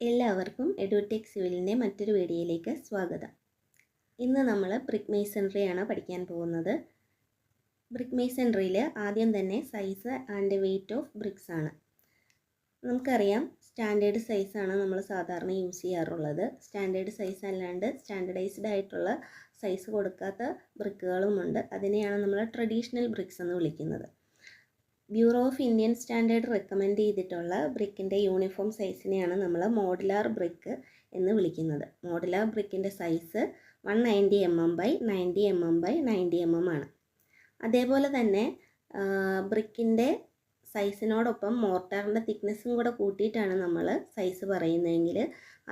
എല്ലാവർക്കും എഡ്യൂടെക് സിവിലിൻ്റെ മറ്റൊരു വീഡിയോയിലേക്ക് സ്വാഗതം. ഇന്ന് നമ്മൾ ബ്രിക്ക് മേസൺറിയാണ് പഠിക്കാൻ പോകുന്നത്. ബ്രിക്ക് മേസൺറിയിൽ ആദ്യം തന്നെ size and weight of bricks ആണ്. നമുക്കറിയാം സ്റ്റാൻഡേർഡ് സൈസാണ് നമ്മൾ സാധാരണ യൂസ് ചെയ്യാറുള്ളത്. സ്റ്റാൻഡേർഡ് സൈസ് അല്ലാണ്ട് സ്റ്റാൻഡേർഡൈസ്ഡ് ആയിട്ടുള്ള സൈസ് കൊടുക്കാത്ത ബ്രിക്കുകളുമുണ്ട്. അതിനെയാണ് നമ്മൾ ട്രഡീഷണൽ ബ്രിക്സ് എന്ന് വിളിക്കുന്നത്. Bureau of Indian standard recommend ചെയ്തിട്ടുള്ള ബ്രിക്കിൻ്റെ യൂണിഫോം സൈസിനെയാണ് നമ്മൾ മോഡുലാർ ബ്രിക്ക് എന്ന് വിളിക്കുന്നത്. മോഡുലാർ ബ്രിക്കിൻ്റെ size 190 mm by 90 mm by 90 mm ആണ്. അതേപോലെ തന്നെ ബ്രിക്കിൻ്റെ സൈസിനോടൊപ്പം മോർട്ടാറിൻ്റെ തിക്നെസ്സും കൂടെ കൂട്ടിയിട്ടാണ് നമ്മൾ സൈസ് പറയുന്നതെങ്കിൽ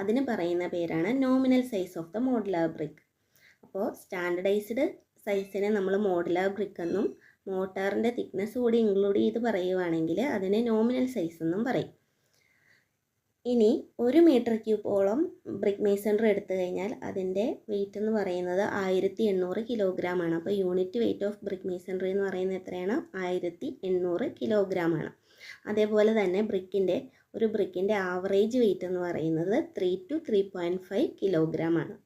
അതിന് പറയുന്ന പേരാണ് nominal size of the modular brick. അപ്പോൾ സ്റ്റാൻഡർഡൈസ്ഡ് സൈസിനെ നമ്മൾ മോഡുലാർ ബ്രിക്ക് എന്നും മോർട്ടാറിൻ്റെ തിക്നെസ് കൂടി ഇൻക്ലൂഡ് ചെയ്ത് പറയുവാണെങ്കിൽ അതിനെ നോമിനൽ സൈസ് എന്നും പറയും. ഇനി 1 മീറ്റർ ക്യൂബോളം ബ്രിക്ക് മേസൺറി എടുത്തു കഴിഞ്ഞാൽ അതിൻ്റെ വെയിറ്റ് എന്ന് പറയുന്നത് 1800 കിലോഗ്രാം ആണ്. അപ്പോൾ unit weight of brick masonry എന്ന് പറയുന്നത് എത്രയാണ്? 1800 കിലോഗ്രാം ആണ്. അതേപോലെ തന്നെ ഒരു ബ്രിക്കിൻ്റെ ആവറേജ് വെയിറ്റ് എന്ന് പറയുന്നത് 3 to 3.5 കിലോഗ്രാം ആണ്.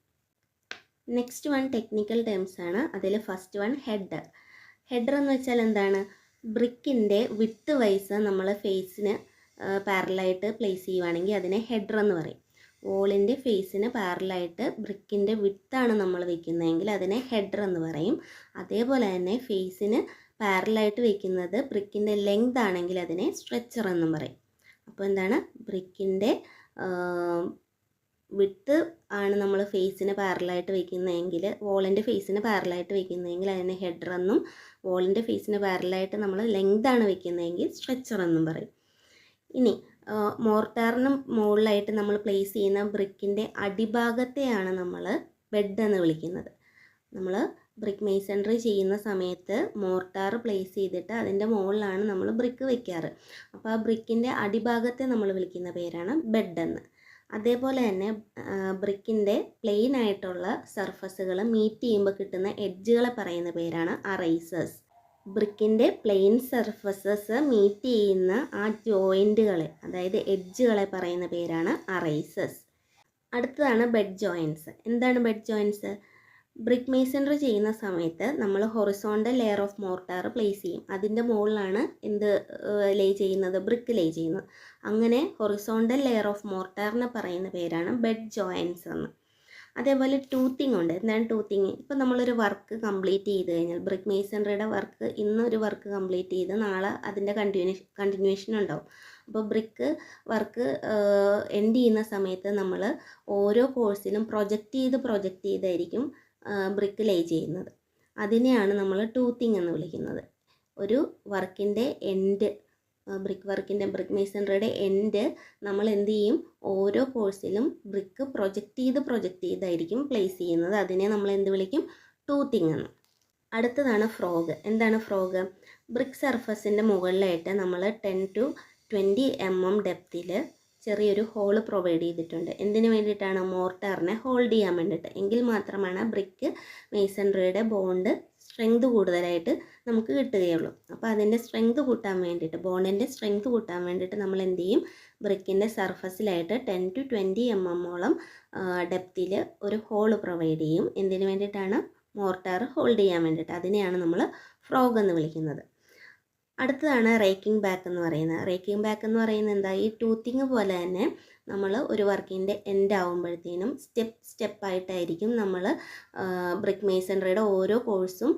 നെക്സ്റ്റ് വൺ ടെക്നിക്കൽ ടേംസ് ആണ്. അതിൽ ഫസ്റ്റ് വൺ ഹെഡർ. ഹെഡർ എന്ന് വെച്ചാൽ എന്താണ്? ബ്രിക്കിൻ്റെ വിട്ട് വൈസ് നമ്മൾ ഫേസിന് പാരലായിട്ട് പ്ലേസ് ചെയ്യുവാണെങ്കിൽ അതിനെ ഹെഡർ എന്ന് പറയും. വോളിൻ്റെ ഫേസിന് പാരലായിട്ട് ബ്രിക്കിൻ്റെ വിട്ടാണ് നമ്മൾ വെക്കുന്നതെങ്കിൽ അതിനെ ഹെഡർ എന്ന് പറയും. അതേപോലെ തന്നെ ഫേസിന് പാരലായിട്ട് വെക്കുന്നത് ബ്രിക്കിൻ്റെ ലെങ്ത് ആണെങ്കിൽ അതിനെ സ്ട്രെച്ചർ എന്നും പറയും. അപ്പോൾ എന്താണ്? ബ്രിക്കിൻ്റെ വിട്ട് ആണ് നമ്മൾ ഫേസിന് പാരലായിട്ട് വെക്കുന്നതെങ്കിൽ, വോളിൻ്റെ ഫേസിന് പാരലായിട്ട് വെക്കുന്നതെങ്കിൽ അതിനെ ഹെഡർ എന്നും, വോളിൻ്റെ ഫേസിന് പാരലായിട്ട് നമ്മൾ ലെങ്ത് ആണ് വെക്കുന്നതെങ്കിൽ സ്ട്രെച്ചർ എന്നും പറയും. ഇനി മോർട്ടാറിന് മുകളിലായിട്ട് നമ്മൾ പ്ലേസ് ചെയ്യുന്ന ബ്രിക്കിൻ്റെ അടിഭാഗത്തെയാണ് നമ്മൾ ബെഡ് എന്ന് വിളിക്കുന്നത്. നമ്മൾ ബ്രിക്ക് മേസൺറി ചെയ്യുന്ന സമയത്ത് മോർട്ടാർ പ്ലേസ് ചെയ്തിട്ട് അതിൻ്റെ മുകളിലാണ് നമ്മൾ ബ്രിക്ക് വെക്കാറ്. അപ്പോൾ ആ ബ്രിക്കിൻ്റെ അടിഭാഗത്തെ നമ്മൾ വിളിക്കുന്ന പേരാണ് ബെഡ് എന്ന്. അതേപോലെ തന്നെ ബ്രിക്കിൻ്റെ പ്ലെയിൻ ആയിട്ടുള്ള സർഫസുകൾ മീറ്റ് ചെയ്യുമ്പോൾ കിട്ടുന്ന എഡ്ജുകളെ പറയുന്ന പേരാണ് അറൈസേഴ്സ്. ബ്രിക്കിൻ്റെ പ്ലെയിൻ സർഫസസ് മീറ്റ് ചെയ്യുന്ന ആ ജോയിൻറ്റുകളെ, അതായത് എഡ്ജുകളെ പറയുന്ന പേരാണ് അറൈസേഴ്സ്. അടുത്തതാണ് ബെഡ് ജോയിൻറ്റ്സ്. എന്താണ് ബെഡ് ജോയിൻറ്റ്സ്? ബ്രിക്ക് മേസൺറി ചെയ്യുന്ന സമയത്ത് നമ്മൾ horizontal layer of mortar place ചെയ്യും. അതിൻ്റെ മുകളിലാണ് ലേ ചെയ്യുന്നത്? ബ്രിക്ക് ലേ ചെയ്യുന്നത്. അങ്ങനെ ഹൊറിസോണ്ടൽ ലെയർ ഓഫ് മോർട്ടാറിനെ പറയുന്ന പേരാണ് ബെഡ് ജോയിൻറ്റ്സ് എന്ന്. അതേപോലെ ടൂത്തിങ് ഉണ്ട്. എന്താണ് ടൂത്തിങ്? ഇപ്പോൾ നമ്മളൊരു വർക്ക് കംപ്ലീറ്റ് ചെയ്ത് കഴിഞ്ഞാൽ, ബ്രിക്ക് മേസൺറിയുടെ വർക്ക് ഇന്നൊരു വർക്ക് കംപ്ലീറ്റ് ചെയ്ത് നാളെ അതിൻ്റെ കണ്ടിന്യൂവേഷൻ ഉണ്ടാവും. അപ്പോൾ ബ്രിക്ക് വർക്ക് എൻഡ് ചെയ്യുന്ന സമയത്ത് നമ്മൾ ഓരോ കോഴ്സിലും പ്രൊജക്റ്റ് ചെയ്തായിരിക്കും ബ്രിക്ക് ലേ ചെയ്യുന്നത്. അതിനെയാണ് നമ്മൾ ടൂത്തിങ് എന്ന് വിളിക്കുന്നത്. ഒരു വർക്കിൻ്റെ എൻഡ്, ബ്രിക്ക് മേസൺറിയുടെ എൻഡ് നമ്മൾ എന്ത് ചെയ്യും? ഓരോ കോഴ്സിലും ബ്രിക്ക് പ്രൊജക്റ്റ് ചെയ്തായിരിക്കും പ്ലേസ് ചെയ്യുന്നത്. അതിനെ നമ്മൾ എന്ത് വിളിക്കും? ടൂത്തിങ് എന്ന്. അടുത്തതാണ് ഫ്രോഗ്. എന്താണ് ഫ്രോഗ്? ബ്രിക്ക് സർഫസിൻ്റെ മുകളിലായിട്ട് നമ്മൾ 10 to 20 mm ഡെപ്തിൽ ചെറിയൊരു ഹോള് പ്രൊവൈഡ് ചെയ്തിട്ടുണ്ട്. എന്തിനു വേണ്ടിയിട്ടാണ്? മോർട്ടാറിനെ ഹോൾഡ് ചെയ്യാൻ വേണ്ടിയിട്ട്. എങ്കിൽ മാത്രമാണ് ബ്രിക്ക് മേസൺറിയുടെ സ്ട്രെങ്ത് കൂടുതലായിട്ട് നമുക്ക് കിട്ടുകയുള്ളൂ. അപ്പോൾ അതിൻ്റെ സ്ട്രെങ്ത് കൂട്ടാൻ വേണ്ടിയിട്ട്, ബോണ്ടിൻ്റെ സ്ട്രെങ്ത് കൂട്ടാൻ വേണ്ടിയിട്ട് നമ്മൾ എന്ത് ചെയ്യും? ബ്രിക്കിൻ്റെ സർഫസിലായിട്ട് 10 to 20 mm ഡെപ്തിൽ ഒരു ഹോള് പ്രൊവൈഡ് ചെയ്യും. എന്തിനു വേണ്ടിയിട്ടാണ്? മോർട്ടാർ ഹോൾഡ് ചെയ്യാൻ വേണ്ടിയിട്ട്. അതിനെയാണ് നമ്മൾ ഫ്രോഗ് എന്ന് വിളിക്കുന്നത്. അടുത്തതാണ് റേക്കിംഗ് ബാക്ക് എന്ന് പറയുന്നത്. റേക്കിംഗ് ബാക്ക് എന്ന് പറയുന്നത് എന്താ? ഈ ടൂത്തിങ് പോലെ തന്നെ നമ്മൾ ഒരു വർക്കിൻ്റെ എൻഡ് ആകുമ്പോഴത്തേനും സ്റ്റെപ്പായിട്ടായിരിക്കും നമ്മൾ ബ്രിക്ക് മേസൺറിയുടെ ഓരോ കോഴ്സും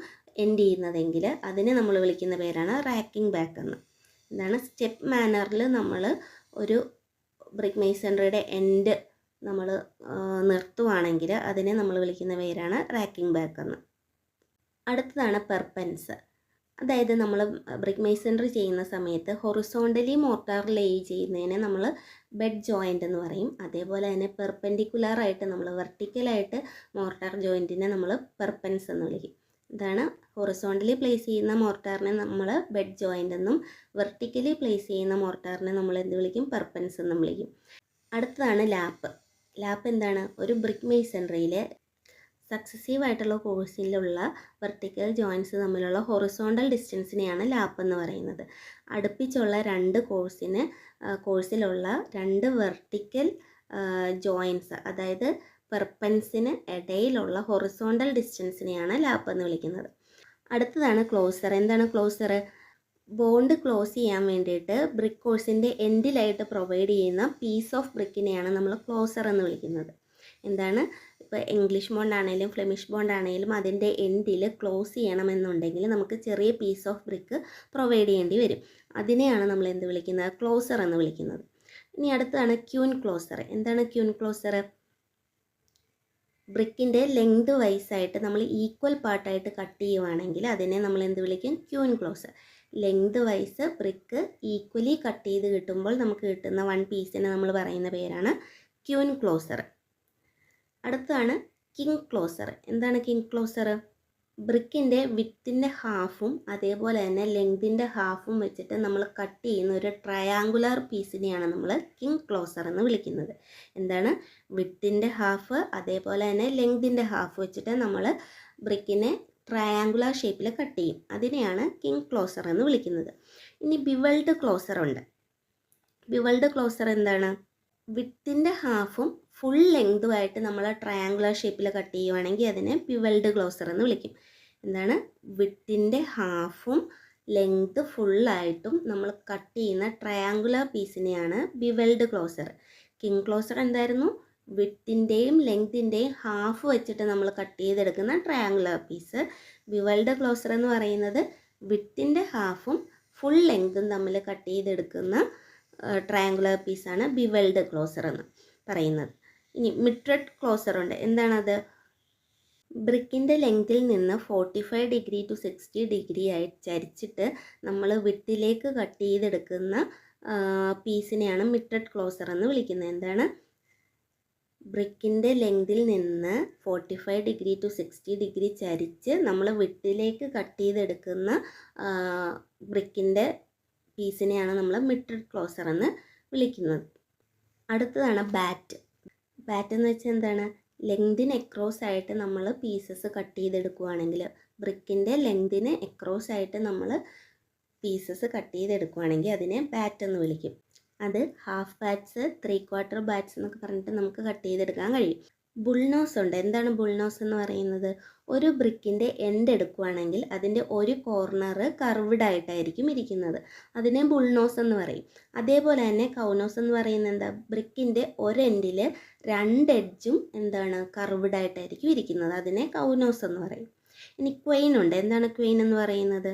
എൻഡ് ചെയ്യുന്നതെങ്കിൽ അതിനെ നമ്മൾ വിളിക്കുന്ന പേരാണ് റാക്കിംഗ് ബാക്ക് എന്ന്. എന്താണ്? സ്റ്റെപ്പ് മാനറിൽ നമ്മൾ ഒരു ബ്രിക്ക് മേസൺറിയുടെ എൻഡ് നമ്മൾ നിർത്തുവാണെങ്കിൽ അതിനെ നമ്മൾ വിളിക്കുന്ന പേരാണ് റാക്കിംഗ് ബാക്ക് എന്ന്. അടുത്തതാണ് പെർപെൻസ്. അതായത് നമ്മൾ ബ്രിക്ക് മേസൺറി ചെയ്യുന്ന സമയത്ത് ഹൊറിസോണ്ടലി മോർട്ടാർ ലേ ചെയ്യുന്നതിനെ നമ്മൾ ബെഡ് ജോയിൻ്റ് എന്ന് പറയും. അതേപോലെ തന്നെ പെർപെൻഡിക്കുലറായിട്ട് നമ്മൾ വെർട്ടിക്കലായിട്ട് മോർട്ടാർ ജോയിൻറ്റിനെ നമ്മൾ പെർപെൻസ് എന്ന് വിളിക്കും. ഇതാണ് ഹൊറിസോണ്ടലി പ്ലേസ് ചെയ്യുന്ന മോർട്ടാറിനെ നമ്മൾ ബെഡ് ജോയിൻ്റ് എന്നും, വെർട്ടിക്കലി പ്ലേസ് ചെയ്യുന്ന മോർട്ടാറിനെ നമ്മൾ എന്ത് വിളിക്കും? പെർപെൻസ് എന്നും വിളിക്കും. അടുത്തതാണ് ലാപ്പ്. ലാപ്പ് എന്താണ്? ഒരു ബ്രിക്ക് മേസൺറിയിലെ സക്സസീവ് ആയിട്ടുള്ള കോഴ്സിലുള്ള വെർട്ടിക്കൽ ജോയിൻറ്റ്സ് തമ്മിലുള്ള ഹൊറിസോണ്ടൽ ഡിസ്റ്റൻസിനെയാണ് ലാപ്പ് എന്ന് പറയുന്നത്. അടുപ്പിച്ചുള്ള 2 കോഴ്സിലുള്ള 2 വെർട്ടിക്കൽ ജോയിൻസ്, അതായത് പെർപ്പൻസിന് ഇടയിലുള്ള ഹൊറിസോണ്ടൽ ഡിസ്റ്റൻസിനെയാണ് ലാപ്പ് എന്ന് വിളിക്കുന്നത്. അടുത്തതാണ് ക്ലോസർ. എന്താണ് ക്ലോസർ? ബോണ്ട് ക്ലോസ് ചെയ്യാൻ വേണ്ടിയിട്ട് ബ്രിക്ക് കോഴ്സിൻ്റെ എൻഡിലായിട്ട് പ്രൊവൈഡ് ചെയ്യുന്ന പീസ് ഓഫ് ബ്രിക്കിനെയാണ് നമ്മൾ ക്ലോസർ എന്ന് വിളിക്കുന്നത്. എന്താണ്, ഇപ്പോൾ ഇംഗ്ലീഷ് ബോണ്ട് ആണെങ്കിലും ഫ്ലെമിഷ് ബോണ്ട് ആണെങ്കിലും അതിൻ്റെ എൻഡിൽ ക്ലോസ് ചെയ്യണമെന്നുണ്ടെങ്കിൽ നമുക്ക് ചെറിയ പീസ് ഓഫ് ബ്രിക്ക് പ്രൊവൈഡ് ചെയ്യേണ്ടി വരും. അതിനെയാണ് നമ്മൾ എന്ത് വിളിക്കുന്നത്? ക്ലോസർ എന്ന് വിളിക്കുന്നത്. ഇനി അടുത്തതാണ് ക്യൂൻ ക്ലോസർ. എന്താണ് ക്യൂൻ ക്ലോസർ? ബ്രിക്കിൻ്റെ ലെങ്ത് വൈസായിട്ട് നമ്മൾ ഈക്വൽ പാർട്ടായിട്ട് കട്ട് ചെയ്യുവാണെങ്കിൽ അതിനെ നമ്മൾ എന്ത് വിളിക്കും? Queen closer. Length vice brick equally cut ചെയ്ത് കിട്ടുമ്പോൾ നമുക്ക് കിട്ടുന്ന വൺ പീസിനെ നമ്മൾ പറയുന്ന പേരാണ് ക്യൂൻ ക്ലോസർ. അടുത്താണ് കിങ് ക്ലോസർ. എന്താണ് കിങ് ക്ലോസർ? ബ്രിക്കിൻ്റെ വിത്തിൻ്റെ ഹാഫും അതേപോലെ തന്നെ ലെങ്തിൻ്റെ ഹാഫും വെച്ചിട്ട് നമ്മൾ കട്ട് ചെയ്യുന്ന ഒരു ട്രയാങ്കുലർ പീസിനെയാണ് നമ്മൾ കിങ് ക്ലോസർ എന്ന് വിളിക്കുന്നത്. എന്താണ്, വിത്തിൻ്റെ ഹാഫ് അതേപോലെ തന്നെ ലെങ്തിൻ്റെ ഹാഫ് വെച്ചിട്ട് നമ്മൾ ബ്രിക്കിനെ ട്രയാങ്കുലർ ഷേപ്പിൽ കട്ട് ചെയ്യും. അതിനെയാണ് കിങ് ക്ലോസർ എന്ന് വിളിക്കുന്നത്. ഇനി ബിവൾഡ് ക്ലോസർ ഉണ്ട്. ബിവൾഡ് ക്ലോസർ എന്താണ്? വിത്തിൻ്റെ ഹാഫും ഫുൾ ലെങ്തുമായിട്ട് നമ്മൾ ട്രയാങ്കുലർ ഷേപ്പിൽ കട്ട് ചെയ്യുവാണെങ്കിൽ അതിനെ ബിവൾഡ് ക്ലോസർ എന്ന് വിളിക്കും. എന്താണ്, വിത്തിൻ്റെ ഹാഫും ലെങ്ത് ഫുള്ളായിട്ടും നമ്മൾ കട്ട് ചെയ്യുന്ന ട്രയാങ്കുലർ പീസിനെയാണ് ബിവൾഡ് ക്ലോസർ. കിങ് ക്ലോസർ എന്തായിരുന്നു? വിത്തിൻ്റെയും ലെങ്തിൻ്റെയും ഹാഫ് വെച്ചിട്ട് നമ്മൾ കട്ട് ചെയ്തെടുക്കുന്ന ട്രയാങ്കുലർ പീസ്. ബിവൾഡ് ക്ലോസർ എന്ന് പറയുന്നത് വിത്തിൻ്റെ ഹാഫും ഫുൾ ലെങ്തും തമ്മിൽ കട്ട് ചെയ്തെടുക്കുന്ന ട്രയാങ്കുലർ പീസാണ് ബിവൾഡ് ക്ലോസർ എന്ന് പറയുന്നത്. ഇനി മിട്രഡ് ക്ലോസർ ഉണ്ട്. എന്താണത്? ബ്രിക്കിൻ്റെ ലെങ്തിൽ നിന്ന് 45 ഡിഗ്രി ടു 60 ഡിഗ്രി ആയി ചരിച്ചിട്ട് നമ്മൾ വിത്തിലേക്ക് കട്ട് ചെയ്തെടുക്കുന്ന പീസിനെയാണ് മിട്രഡ് ക്ലോസർ എന്ന് വിളിക്കുന്നത്. എന്താണ്, ബ്രിക്കിൻ്റെ ലെങ്തിൽ നിന്ന് 45 ഡിഗ്രി ടു 60 ഡിഗ്രി ചരിച്ച് നമ്മൾ വിത്തിലേക്ക് കട്ട് ചെയ്തെടുക്കുന്ന ബ്രിക്കിൻ്റെ പീസിനെയാണ് നമ്മൾ മിട്രഡ് ക്ലോസർ എന്ന് വിളിക്കുന്നത്. അടുത്തതാണ് ബാറ്റ്. ബാറ്റ് എന്ന് വെച്ചാൽ എന്താണ്? ലെങ്തിന് എക്രോസ് ആയിട്ട് നമ്മൾ പീസസ് കട്ട് ചെയ്തെടുക്കുകയാണെങ്കിൽ, ബ്രിക്കിൻ്റെ ലെങ്തിന് എക്രോസ് ആയിട്ട് നമ്മൾ പീസസ് കട്ട് ചെയ്തെടുക്കുകയാണെങ്കിൽ അതിനെ ബാറ്റ് എന്ന് വിളിക്കും. അത് ഹാഫ് ബാറ്റ്സ്, 3/4 ബാറ്റ്സ് എന്നൊക്കെ പറഞ്ഞിട്ട് നമുക്ക് കട്ട് ചെയ്തെടുക്കാൻ കഴിയും. ബുൾനോസ് ഉണ്ട്. എന്താണ് ബുൾനോസ് എന്ന് പറയുന്നത്? ഒരു ബ്രിക്കിൻ്റെ എൻഡ് എടുക്കുകയാണെങ്കിൽ അതിൻ്റെ ഒരു കോർണർ കർവ്ഡ് ആയിട്ടായിരിക്കും ഇരിക്കുന്നത്. അതിനെ ബുൾനോസ് എന്ന് പറയും. അതേപോലെ തന്നെ കൗനോസ് എന്ന് പറയുന്നത് എന്താ? ബ്രിക്കിൻ്റെ ഒരെൻഡിൽ 2 എഡ്ജും എന്താണ്? കർവ്ഡ് ആയിട്ടായിരിക്കും ഇരിക്കുന്നത്. അതിനെ കൗനോസ് എന്ന് പറയും. ഇനി ക്വെയിൻ ഉണ്ട്. എന്താണ് ക്വെയിൻ എന്ന് പറയുന്നത്?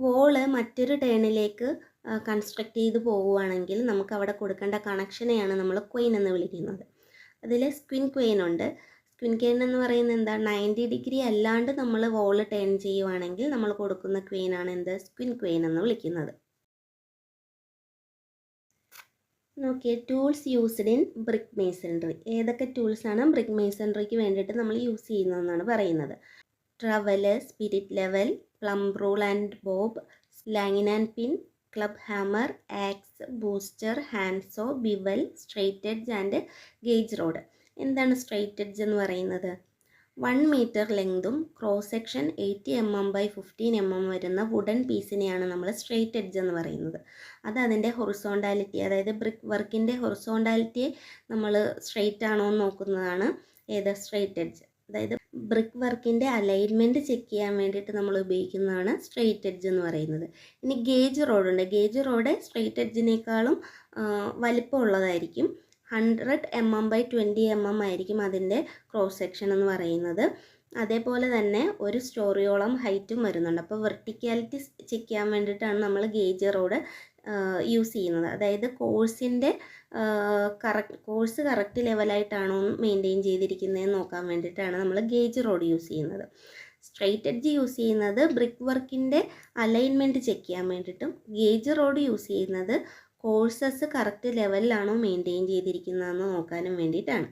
വോള് മറ്റൊരു ടേണിലേക്ക് കൺസ്ട്രക്റ്റ് ചെയ്ത് പോവുകയാണെങ്കിൽ നമുക്ക് അവിടെ കൊടുക്കേണ്ട കണക്ഷനെയാണ് നമ്മൾ ക്വെയിൻ എന്ന് വിളിക്കുന്നത്. അതിൽ സ്ക്വിൻ ക്വെയിൻ ഉണ്ട്. സ്ക്വിൻ ക്വെയിൻ എന്ന് പറയുന്നത് എന്താ? 90 ഡിഗ്രി അല്ലാണ്ട് നമ്മൾ വോള് ടേൺ ചെയ്യുവാണെങ്കിൽ നമ്മൾ കൊടുക്കുന്ന ക്വെയിനാണ് എന്ത്? സ്ക്വിൻ ക്വെയിൻ എന്ന് വിളിക്കുന്നത്. നോക്കിയേ, tools used in brick masonry. ഏതൊക്കെ ടൂൾസാണ് ബ്രിക്ക് മേസൺറിക്ക് വേണ്ടിയിട്ട് നമ്മൾ യൂസ് ചെയ്യുന്നതെന്നാണ് പറയുന്നത്. Trowel, spirit level, plumb rule and bob, ലാങ്ങിൻ and pin, club hammer, axe, bolster, handsaw, bevel, straight edge and gauge rod. എന്താണ് സ്ട്രെയിറ്റ് എഡ്ജ് എന്ന് പറയുന്നത്? 1 മീറ്റർ ലെങ്തും cross section 80 mm by 15 mm വരുന്ന വുഡൻ പീസിനെയാണ് നമ്മൾ സ്ട്രെയിറ്റ് എഡ്ജ് എന്ന് പറയുന്നത്. അത് അതിൻ്റെ ഹൊറിസോണ്ടാലിറ്റി, അതായത് ബ്രിക്ക് വർക്കിൻ്റെ ഹൊറിസോണ്ടാലിറ്റിയെ നമ്മൾ സ്ട്രെയിറ്റ് ആണോ എന്ന് നോക്കുന്നതാണ് ഏത്? Straight edge. അതായത് ബ്രിക്ക് വർക്കിൻ്റെ അലൈൻമെൻറ്റ് ചെക്ക് ചെയ്യാൻ വേണ്ടിയിട്ട് നമ്മൾ ഉപയോഗിക്കുന്നതാണ് സ്ട്രെയിറ്റ് എഡ്ജ് എന്ന് പറയുന്നത്. ഇനി ഗേജ് റോഡുണ്ട്. ഗേജ് റോഡ് സ്ട്രെയിറ്റ് എഡ്ജിനേക്കാളും വലിപ്പമുള്ളതായിരിക്കും. 100 mm by 20 mm ആയിരിക്കും അതിൻ്റെ ക്രോസ് സെക്ഷൻ എന്ന് പറയുന്നത്. അതേപോലെ തന്നെ ഒരു സ്റ്റോറിയോളം ഹൈറ്റും വരുന്നുണ്ട്. അപ്പോൾ വെർട്ടിക്കാലിറ്റി ചെക്ക് ചെയ്യാൻ വേണ്ടിയിട്ടാണ് നമ്മൾ ഗേജ് റോഡ് യൂസ് ചെയ്യുന്നത്. അതായത് കോഴ്സിൻ്റെ കോഴ്സ് കറക്റ്റ് ലെവലായിട്ടാണോ മെയിൻറ്റെയിൻ ചെയ്തിരിക്കുന്നതെന്ന് നോക്കാൻ വേണ്ടിയിട്ടാണ് നമ്മൾ ഗേജ് റോഡ് യൂസ് ചെയ്യുന്നത്. സ്ട്രെയിറ്റ് എഡ്ജ് യൂസ് ചെയ്യുന്നത് ബ്രിക്ക് വർക്കിൻ്റെ അലൈൻമെൻറ്റ് ചെക്ക് ചെയ്യാൻ വേണ്ടിയിട്ടും, ഗേജ് റോഡ് യൂസ് ചെയ്യുന്നത് കോഴ്സസ് കറക്റ്റ് ലെവലിലാണോ മെയിൻറ്റെയിൻ ചെയ്തിരിക്കുന്നതെന്ന് നോക്കാനും വേണ്ടിയിട്ടാണ്.